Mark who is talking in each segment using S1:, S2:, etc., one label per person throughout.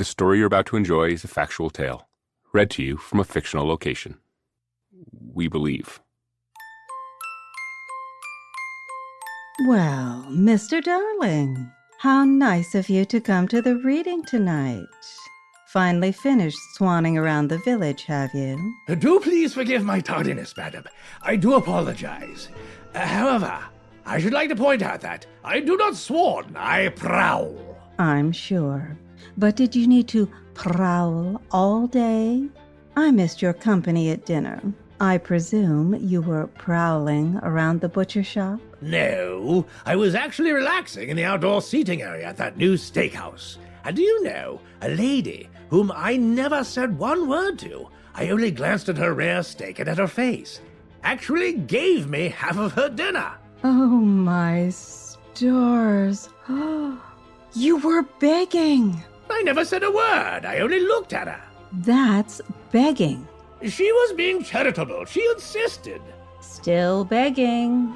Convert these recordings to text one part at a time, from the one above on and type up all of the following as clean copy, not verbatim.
S1: The story you're about to enjoy is a factual tale, read to you from a fictional location. We believe.
S2: Well, Mr. Darling, how nice of you to come to the reading tonight. Finally finished swanning around the village, have you?
S3: Do please forgive my tardiness, madam. I do apologize. However, I should like to point out that I do not swan, I prowl.
S2: I'm sure. But did you need to prowl all day? I missed your company at dinner. I presume you were prowling around the butcher shop?
S3: No, I was actually relaxing in the outdoor seating area at that new steakhouse. And do you know, a lady whom I never said one word to, I only glanced at her rare steak and at her face, actually gave me half of her dinner.
S2: Oh, my stars. You were begging.
S3: I never said a word. I only looked at her.
S2: That's begging.
S3: She was being charitable. She insisted.
S2: Still begging.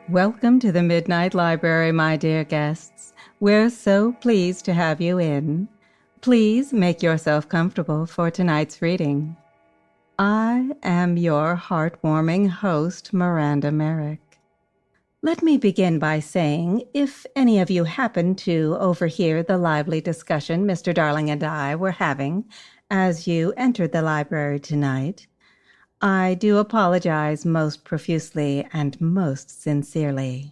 S2: Welcome to the Midnight Library, my dear guests. We're so pleased to have you in. Please make yourself comfortable for tonight's reading. I am your heartwarming host, Miranda Merrick. Let me begin by saying, if any of you happen to overhear the lively discussion Mr. Darling and I were having as you entered the library tonight, I do apologize most profusely and most sincerely.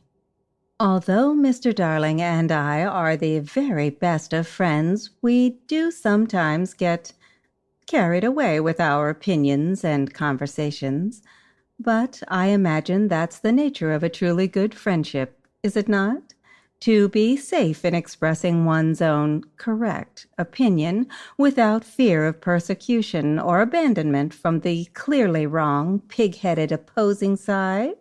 S2: Although Mr. Darling and I are the very best of friends, we do sometimes get carried away with our opinions and conversations. But I imagine that's the nature of a truly good friendship, is it not? To be safe in expressing one's own correct opinion without fear of persecution or abandonment from the clearly wrong, pig-headed opposing side.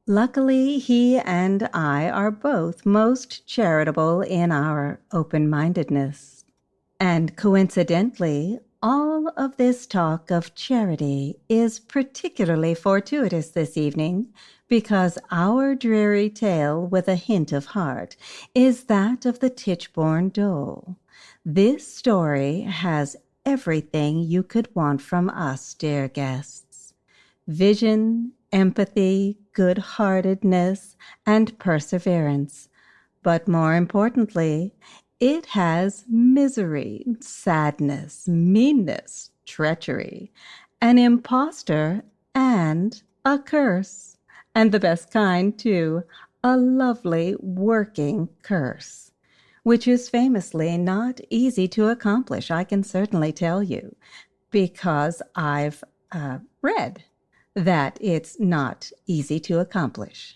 S2: Luckily, he and I are both most charitable in our open-mindedness. And coincidentally, all of this talk of charity is particularly fortuitous this evening because our dreary tale with a hint of heart is that of the Tichborne Dole. This story has everything you could want from us, dear guests. Vision, empathy, good-heartedness, and perseverance. But more importantly, it has misery, sadness, meanness, treachery, an impostor, and a curse. And the best kind, too, a lovely working curse, which is famously not easy to accomplish, I can certainly tell you, because I've read that it's not easy to accomplish.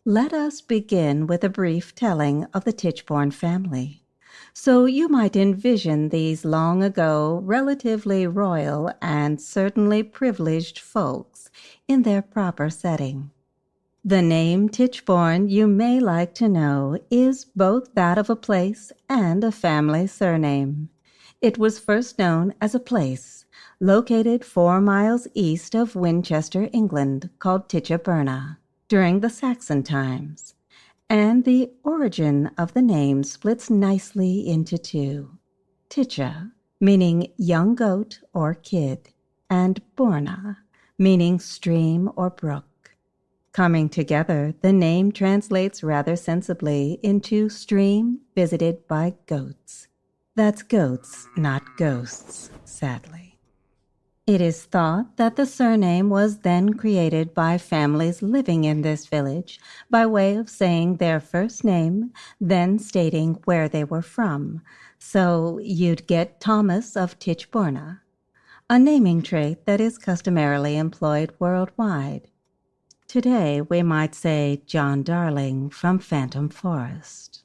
S2: Let us begin with a brief telling of the Tichborne family. So you might envision these long ago, relatively royal and certainly privileged folks in their proper setting. The name Tichborne, you may like to know, is both that of a place and a family surname. It was first known as a place located 4 miles east of Winchester, England, called Tichborne, during the Saxon times, and the origin of the name splits nicely into two. Ticha, meaning young goat or kid, and borna, meaning stream or brook. Coming together, the name translates rather sensibly into stream visited by goats. That's goats, not ghosts, sadly. It is thought that the surname was then created by families living in this village by way of saying their first name, then stating where they were from. So you'd get Thomas of Tichborne, a naming trait that is customarily employed worldwide. Today we might say John Darling from Phantom Forest.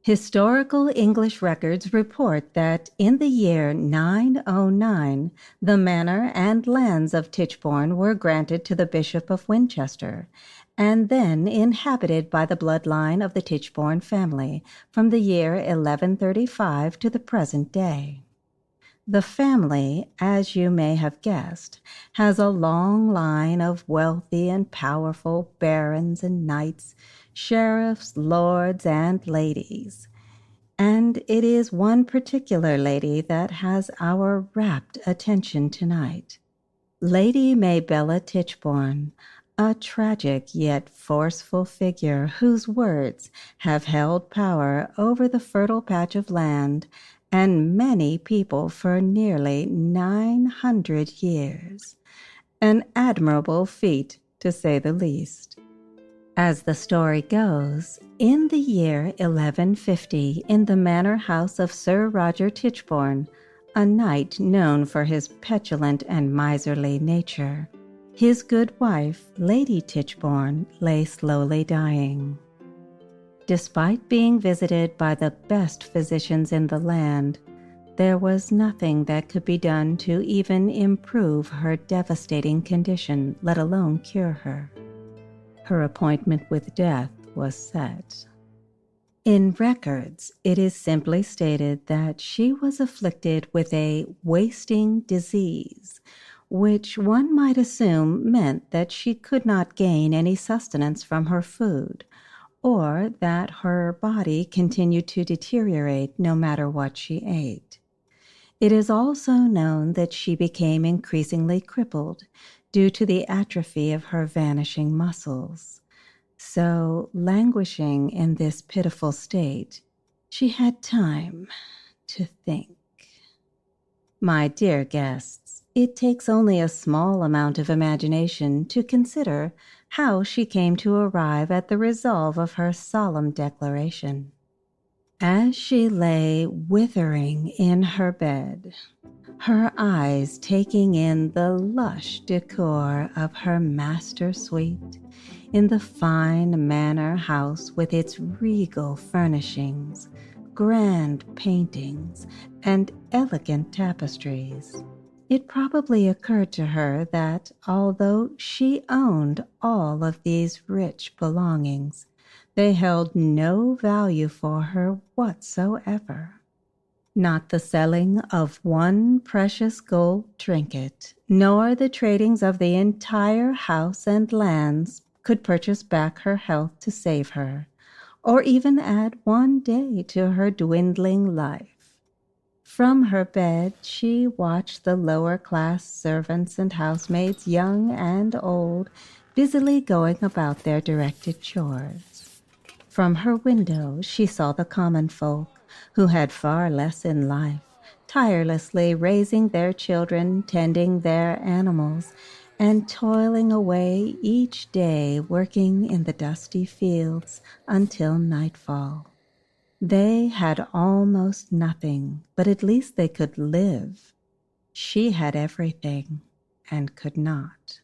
S2: Historical English records report that in the year 909, the manor and lands of Tichborne were granted to the Bishop of Winchester, and then inhabited by the bloodline of the Tichborne family from the year 1135 to the present day. The family, as you may have guessed, has a long line of wealthy and powerful barons and knights, sheriffs, lords, and ladies. And it is one particular lady that has our rapt attention tonight. Lady Mabella Tichborne, a tragic yet forceful figure whose words have held power over the fertile patch of land and many people for nearly 900 years. An admirable feat, to say the least. As the story goes, in the year 1150, in the manor house of Sir Roger Tichborne, a knight known for his petulant and miserly nature, his good wife, Lady Tichborne, lay slowly dying. Despite being visited by the best physicians in the land, there was nothing that could be done to even improve her devastating condition, let alone cure her. Her appointment with death was set. In records, it is simply stated that she was afflicted with a wasting disease, which one might assume meant that she could not gain any sustenance from her food, or that her body continued to deteriorate no matter what she ate. It is also known that she became increasingly crippled due to the atrophy of her vanishing muscles. So, languishing in this pitiful state, she had time to think. My dear guests, it takes only a small amount of imagination to consider how she came to arrive at the resolve of her solemn declaration. As she lay withering in her bed, her eyes taking in the lush decor of her master suite in the fine manor house with its regal furnishings, grand paintings, and elegant tapestries, it probably occurred to her that although she owned all of these rich belongings, they held no value for her whatsoever. Not the selling of one precious gold trinket, nor the tradings of the entire house and lands could purchase back her health to save her, or even add one day to her dwindling life. From her bed she watched the lower-class servants and housemaids, young and old, busily going about their directed chores. From her window she saw the common folk, who had far less in life, tirelessly raising their children, tending their animals, and toiling away each day working in the dusty fields until nightfall. They had almost nothing, but at least they could live. She had everything and could not.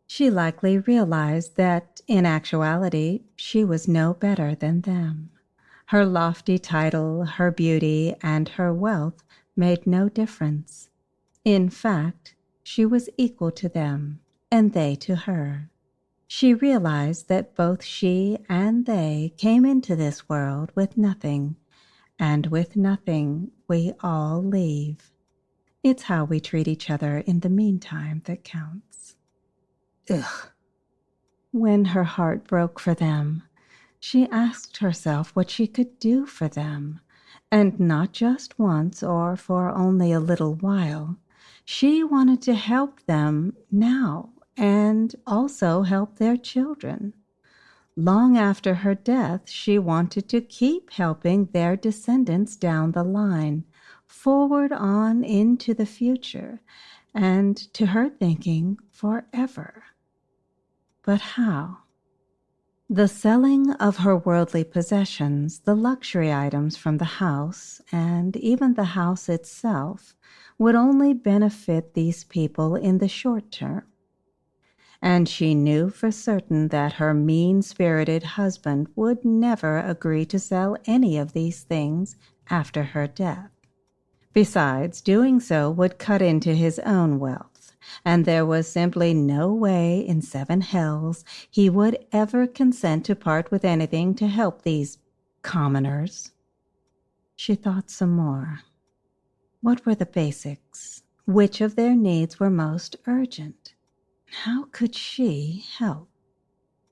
S2: She likely realized that, in actuality, she was no better than them. Her lofty title, her beauty, and her wealth made no difference. In fact, she was equal to them, and they to her. She realized that both she and they came into this world with nothing, and with nothing we all leave. It's how we treat each other in the meantime that counts. Ugh. When her heart broke for them, she asked herself what she could do for them, and not just once or for only a little while. She wanted to help them now and also help their children. Long after her death, she wanted to keep helping their descendants down the line, forward on into the future, and to her thinking, forever. But how? The selling of her worldly possessions, the luxury items from the house, and even the house itself, would only benefit these people in the short term. And she knew for certain that her mean-spirited husband would never agree to sell any of these things after her death. Besides, doing so would cut into his own wealth, and there was simply no way in 7 hells he would ever consent to part with anything to help these commoners. She thought some more. What were the basics? Which of their needs were most urgent? How could she help?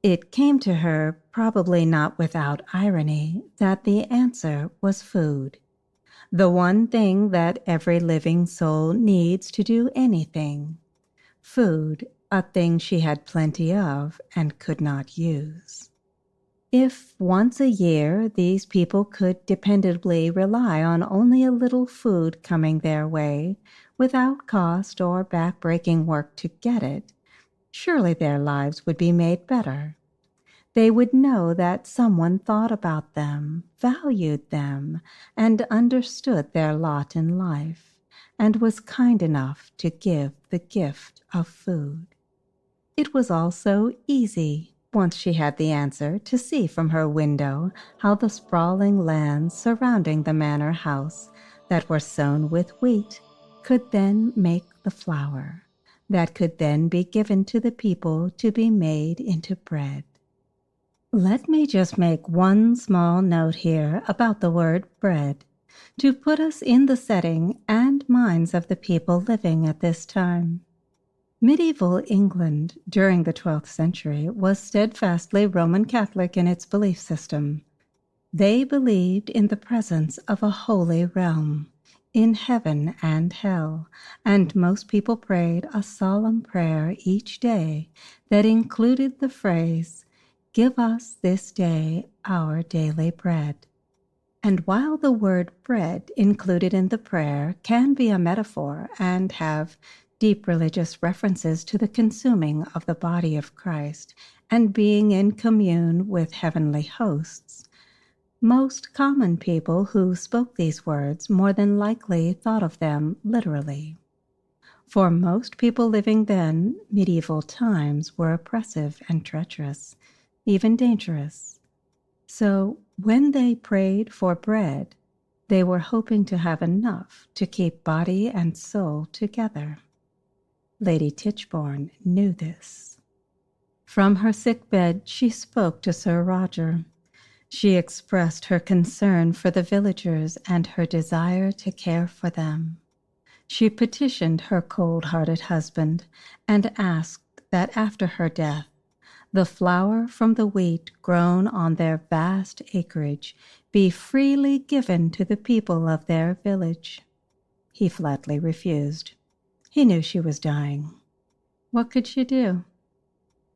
S2: It came to her, probably not without irony, that the answer was food. The one thing that every living soul needs to do anything. Food, a thing she had plenty of and could not use. If once a year these people could dependably rely on only a little food coming their way, without cost or back-breaking work to get it, surely their lives would be made better. They would know that someone thought about them, valued them, and understood their lot in life, and was kind enough to give the gift of food. It was all so easy, once she had the answer, to see from her window how the sprawling lands surrounding the manor house that were sown with wheat could then make the flour, that could then be given to the people to be made into bread. Let me just make one small note here about the word bread, to put us in the setting and minds of the people living at this time. Medieval England during the 12th century was steadfastly Roman Catholic in its belief system. They believed in the presence of a holy realm, in heaven and hell, and most people prayed a solemn prayer each day that included the phrase, "Give us this day our daily bread." And while the word bread included in the prayer can be a metaphor and have deep religious references to the consuming of the body of Christ and being in commune with heavenly hosts, most common people who spoke these words more than likely thought of them literally. For most people living then, medieval times were oppressive and treacherous, even dangerous. So when they prayed for bread, they were hoping to have enough to keep body and soul together. Lady Tichborne knew this. From her sick bed she spoke to Sir Roger. She expressed her concern for the villagers and her desire to care for them. She petitioned her cold-hearted husband and asked that after her death, the flour from the wheat grown on their vast acreage be freely given to the people of their village. He flatly refused. He knew she was dying. What could she do?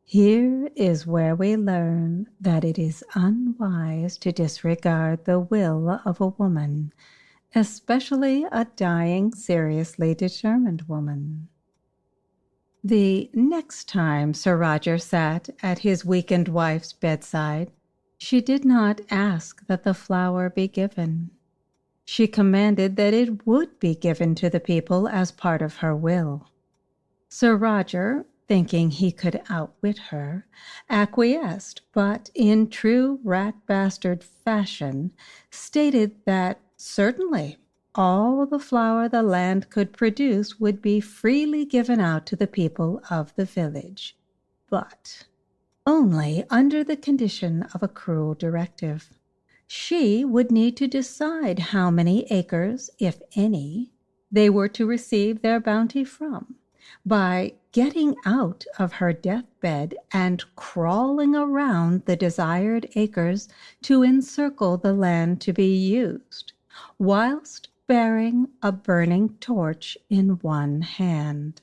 S2: Here is where we learn that it is unwise to disregard the will of a woman, especially a dying, seriously determined woman. The next time Sir Roger sat at his weakened wife's bedside, she did not ask that the flour be given. She commanded that it would be given to the people as part of her will. Sir Roger, thinking he could outwit her, acquiesced, but in true rat-bastard fashion stated that certainly all the flour the land could produce would be freely given out to the people of the village, but only under the condition of a cruel directive. She would need to decide how many acres, if any, they were to receive their bounty from, by getting out of her deathbed and crawling around the desired acres to encircle the land to be used, whilst bearing a burning torch in one hand.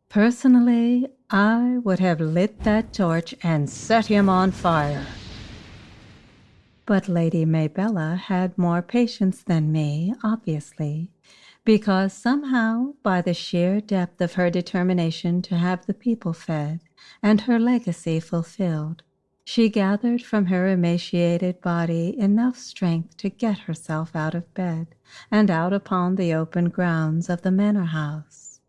S2: Personally, I would have lit that torch and set him on fire. But Lady Mabella had more patience than me, obviously, because somehow, by the sheer depth of her determination to have the people fed and her legacy fulfilled, she gathered from her emaciated body enough strength to get herself out of bed and out upon the open grounds of the manor house.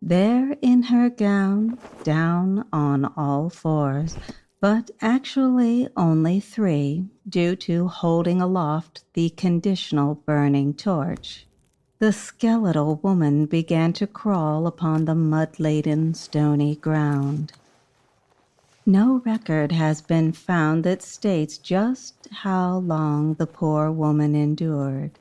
S2: There in her gown, down on all fours, but actually only 3, due to holding aloft the conditional burning torch, the skeletal woman began to crawl upon the mud-laden, stony ground. No record has been found that states just how long the poor woman endured,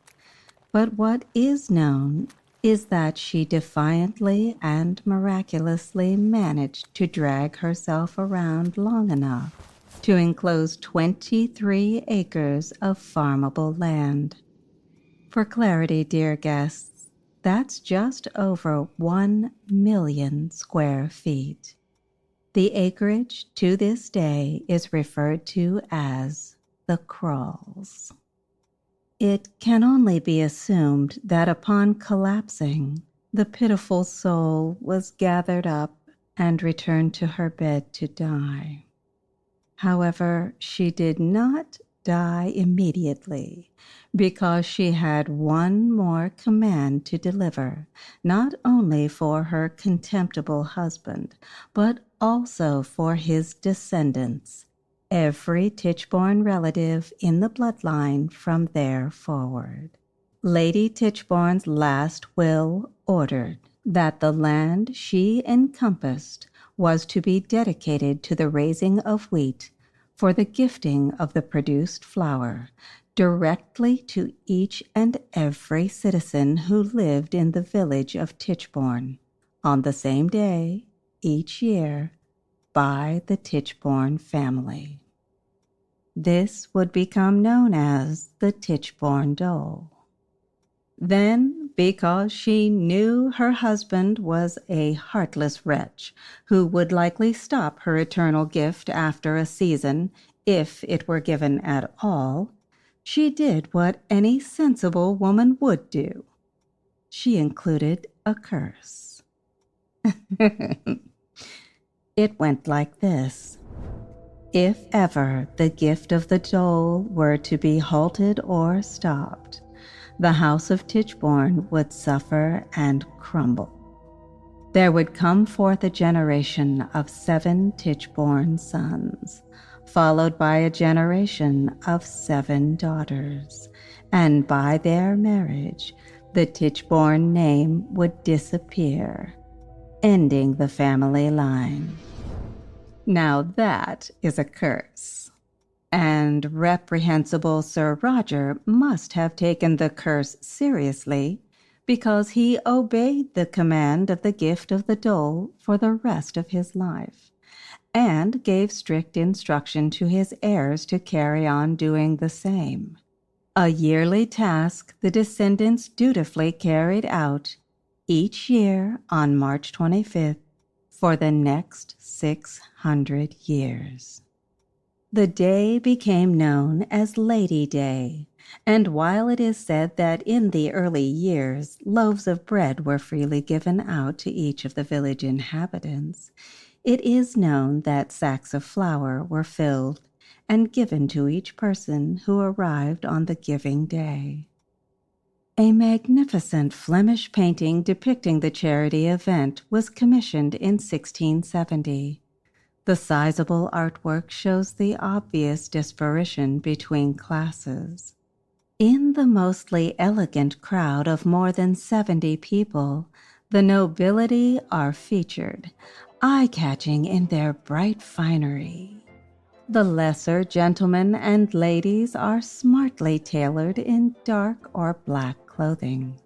S2: But what is known is that she defiantly and miraculously managed to drag herself around long enough to enclose 23 acres of farmable land. For clarity, dear guests, that's just over 1 million square feet. The acreage to this day is referred to as the Crawls. It can only be assumed that upon collapsing, the pitiful soul was gathered up and returned to her bed to die. However, she did not die immediately, because she had one more command to deliver, not only for her contemptible husband, but also for his descendants, every Tichborne relative in the bloodline from there forward. Lady Tichborne's last will ordered that the land she encompassed was to be dedicated to the raising of wheat for the gifting of the produced flour directly to each and every citizen who lived in the village of Tichborne on the same day each year by the Tichborne family. This would become known as the Tichborne Dole. Then, because she knew her husband was a heartless wretch who would likely stop her eternal gift after a season, if it were given at all, she did what any sensible woman would do. She included a curse. It went like this. If ever the gift of the dole were to be halted or stopped, the house of Tichborne would suffer and crumble. There would come forth a generation of 7 Tichborne sons, followed by a generation of 7 daughters, and by their marriage, the Tichborne name would disappear, ending the family line. Now that is a curse. And reprehensible Sir Roger must have taken the curse seriously, because he obeyed the command of the gift of the dole for the rest of his life, and gave strict instruction to his heirs to carry on doing the same. A yearly task the descendants dutifully carried out each year on March 25th for the next 600 years. The day became known as Lady Day, and while it is said that in the early years loaves of bread were freely given out to each of the village inhabitants, it is known that sacks of flour were filled and given to each person who arrived on the giving day. A magnificent Flemish painting depicting the charity event was commissioned in 1670. The sizable artwork shows the obvious disparison between classes. In the mostly elegant crowd of more than 70 people, the nobility are featured, eye-catching in their bright finery. The lesser gentlemen and ladies are smartly tailored in dark or black clothing.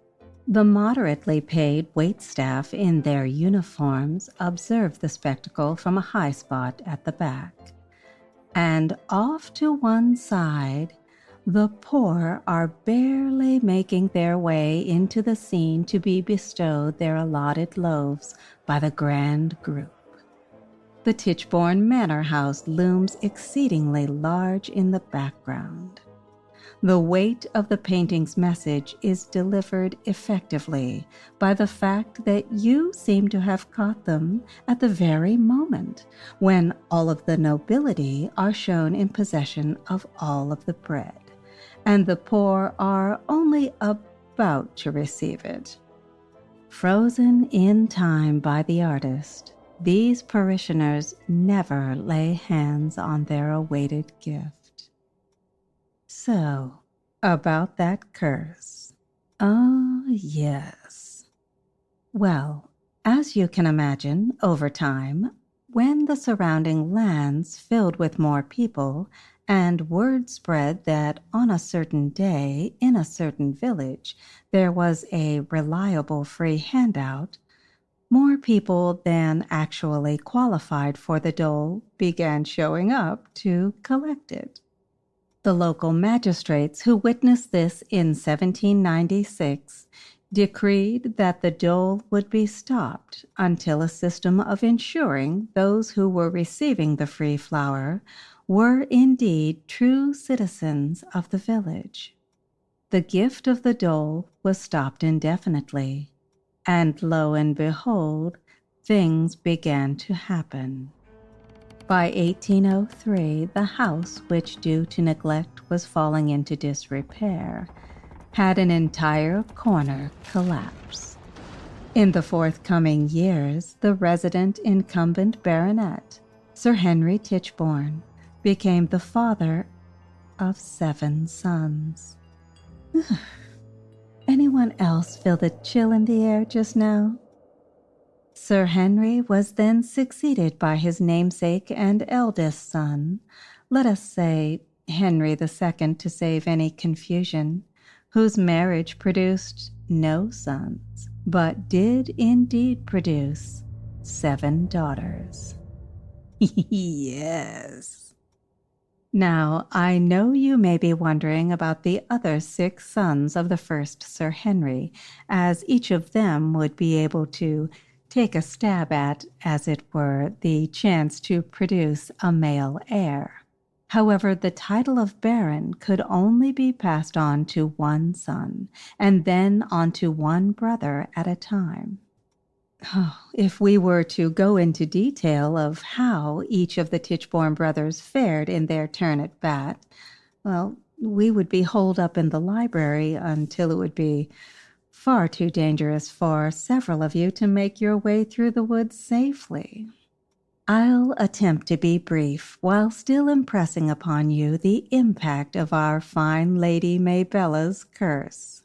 S2: The moderately paid waitstaff in their uniforms observe the spectacle from a high spot at the back. And off to one side, the poor are barely making their way into the scene to be bestowed their allotted loaves by the grand group. The Tichborne Manor House looms exceedingly large in the background. The weight of the painting's message is delivered effectively by the fact that you seem to have caught them at the very moment when all of the nobility are shown in possession of all of the bread, and the poor are only about to receive it. Frozen in time by the artist, these parishioners never lay hands on their awaited gift. So, about that curse. Oh, yes. Well, as you can imagine, over time, when the surrounding lands filled with more people and word spread that on a certain day in a certain village there was a reliable free handout, more people than actually qualified for the dole began showing up to collect it. The local magistrates who witnessed this in 1796 decreed that the dole would be stopped until a system of ensuring those who were receiving the free flour were indeed true citizens of the village. The gift of the dole was stopped indefinitely, and lo and behold, things began to happen. By 1803, the house, which due to neglect was falling into disrepair, had an entire corner collapse. In the forthcoming years, the resident incumbent baronet, Sir Henry Tichborne, became the father of 7 sons. Anyone else feel the chill in the air just now? Sir Henry was then succeeded by his namesake and eldest son, let us say Henry II to save any confusion, whose marriage produced no sons, but did indeed produce 7 daughters. Yes. Now, I know you may be wondering about the other 6 sons of the first Sir Henry, as each of them would be able to take a stab at, as it were, the chance to produce a male heir. However, the title of baron could only be passed on to one son, and then on to one brother at a time. Oh, if we were to go into detail of how each of the Tichborne brothers fared in their turn at bat, well, we would be holed up in the library until it would be far too dangerous for several of you to make your way through the woods safely. I'll attempt to be brief while still impressing upon you the impact of our fine Lady Mabella's curse.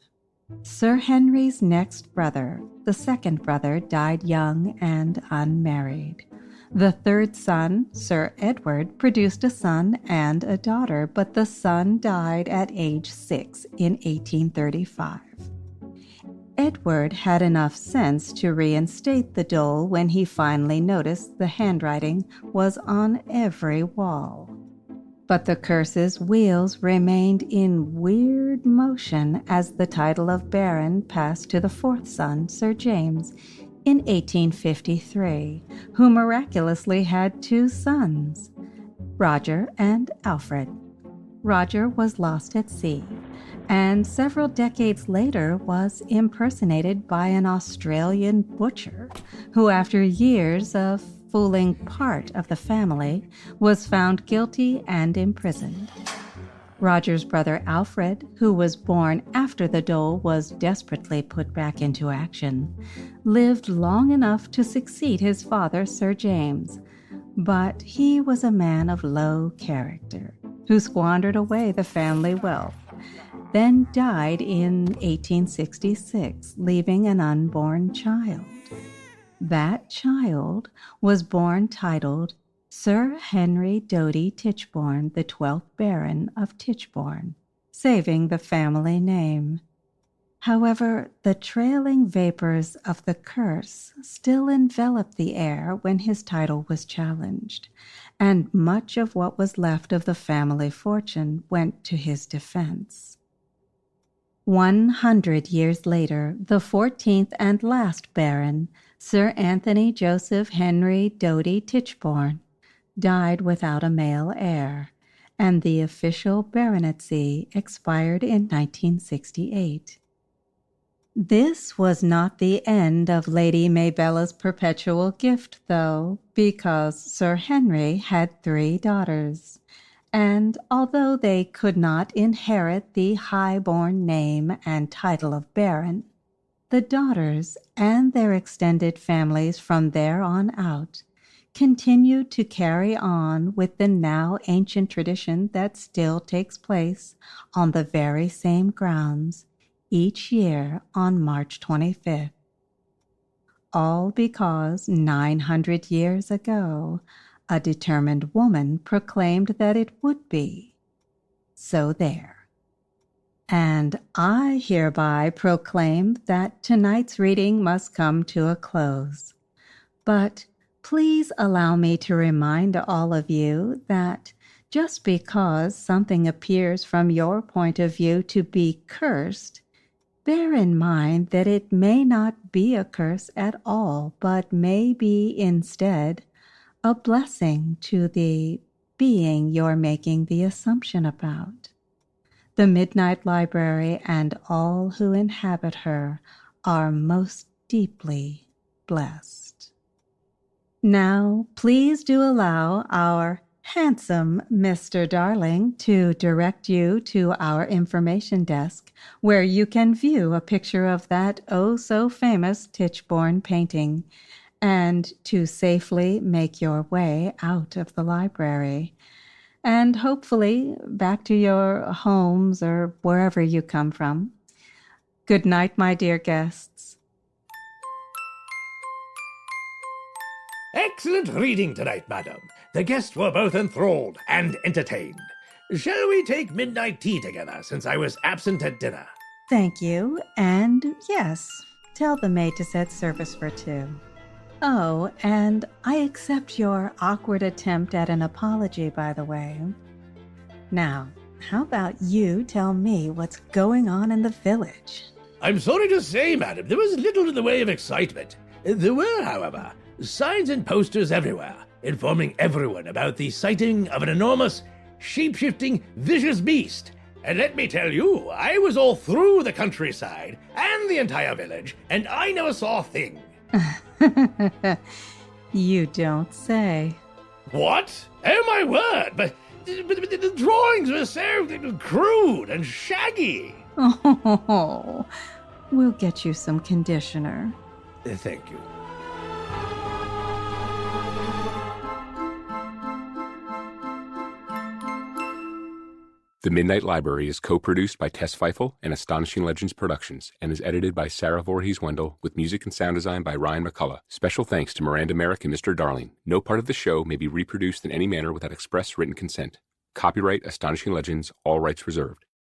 S2: Sir Henry's next brother, the second brother, died young and unmarried. The third son, Sir Edward, produced a son and a daughter, but the son died at age 6 in 1835. Edward had enough sense to reinstate the dole when he finally noticed the handwriting was on every wall. But the curse's wheels remained in weird motion as the title of baron passed to the fourth son, Sir James, in 1853, who miraculously had 2 sons, Roger and Alfred. Roger was lost at sea, and several decades later was impersonated by an Australian butcher, who after years of fooling part of the family was found guilty and imprisoned. Roger's brother Alfred, who was born after the dole was desperately put back into action, lived long enough to succeed his father, Sir James, but he was a man of low character, who squandered away the family wealth, then died in 1866, leaving an unborn child. That child was born titled Sir Henry Doughty Tichborne, the 12th Baron of Tichborne, saving the family name. However, the trailing vapors of the curse still enveloped the heir when his title was challenged, and much of what was left of the family fortune went to his defense. 100 years later, the 14th and last Baron, Sir Anthony Joseph Henry Doughty Tichborne, died without a male heir, and the official baronetcy expired in 1968. This was not the end of Lady Mabella's perpetual gift, though, because Sir Henry had 3 daughters, and although they could not inherit the high-born name and title of baron, the daughters and their extended families from there on out continued to carry on with the now ancient tradition that still takes place on the very same grounds each year on March 25th. All because 900 years ago, a determined woman proclaimed that it would be, So there. And I hereby proclaim that tonight's reading must come to a close. But please allow me to remind all of you that just because something appears from your point of view to be cursed, bear in mind that it may not be a curse at all, but may be instead a blessing to the being you're making the assumption about. The Midnight Library and all who inhabit her are most deeply blessed. Now, please do allow our handsome Mr. Darling to direct you to our information desk, where you can view a picture of that oh-so-famous Tichborne painting, and to safely make your way out of the library, and hopefully back to your homes or wherever you come from. Good night, my dear guests.
S3: Excellent reading tonight, madam. The guests were both enthralled and entertained. Shall we take midnight tea together, since I was absent at dinner?
S2: Thank you, and yes, tell the maid to set service for two. Oh, and I accept your awkward attempt at an apology, by the way. Now, how about you tell me what's going on in the village?
S3: I'm sorry to say, madam, there was little in the way of excitement. There were, however, signs and posters everywhere, informing everyone about the sighting of an enormous, shape-shifting, vicious beast. And let me tell you, I was all through the countryside and the entire village, and I never saw a thing.
S2: You don't say.
S3: What? Oh, my word, but the drawings were so crude and shaggy.
S2: Oh, we'll get you some conditioner.
S3: Thank you.
S1: The Midnight Library is co-produced by Tess Feifel and Astonishing Legends Productions and is edited by Sarah Voorhees-Wendell with music and sound design by Ryan McCullough. Special thanks to Miranda Merrick and Mr. Darling. No part of the show may be reproduced in any manner without express written consent. Copyright Astonishing Legends, all rights reserved.